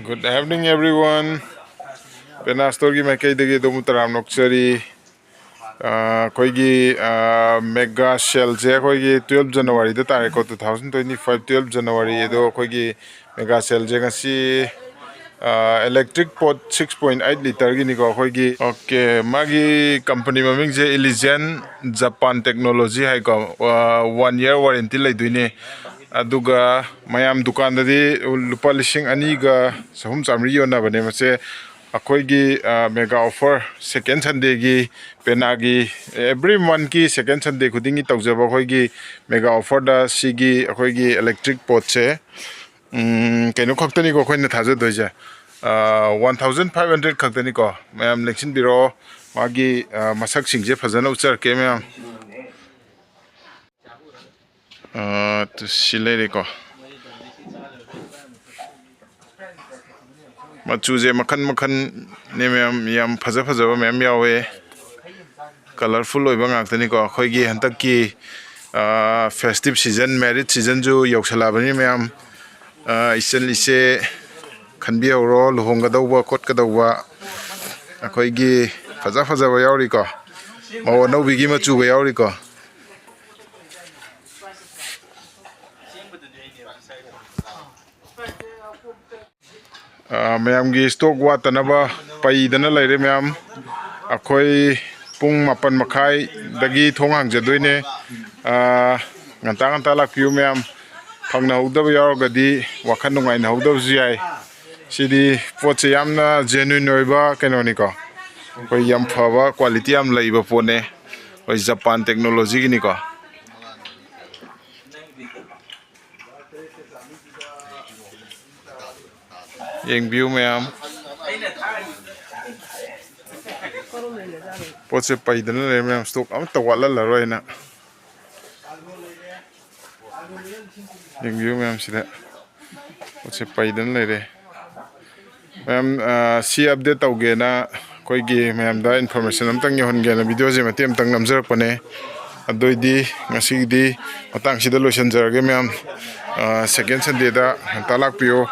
Good evening, everyone. Penastor ki makai degi domu taram nokchari. Koigi mega sale je koigi 12 January da tare ko 2025 12 January do koigi mega sale je ngasi electric pot 6.8 liter gi ni ko koigi okay magi company maming je Elysian Japan technology hai ko 1 year warranty lai duine aduga mayam dukan da di lupa lising ani ga sahum chamri yona bane mase akoigi mega offer second Sunday gi penagi every month ki second Sunday khudingi tawjaba koigi mega offer da sigi akoigi electric pot che kaino khaktani ko khoina thaja doja 1500 khaktani ko mayam leksin biro magi masak singje phajana uchar ke mayam to silere ko machu je makhan ne mayam yam phaja ba mayam yawe colorful oi bang aktani ko khoi gi hantak ki festive season marriage season ju yausala bani mayam isen lise khanbi ro luhong ga dawba kot ka dawba akhoi gi phaja ba yauri ko maw no bi gi machu ba yauri ko mayam gi stock wa tanaba pai dana laire mayam akhoi pung mapan makhai dagi thong hang jadoine nganta lakpiyo mayam phangna hudaba yarogadi wakhan nungai na hudaba jai sidi poche yamna genuine oiba kenoni ko koi yam phaba quality am laiba pone koi Japan technology gi ni ko yeng view mayam poche pai dana le mayam stock am tawala la roina yeng view mayam sida poche pai dana le re mayam si update tawge na koi gi mayam da information am tang yon ge na video je matem tang namjar pone adoidi ngasi di matang sida lotion jarage mayam second Sunday da talak piyo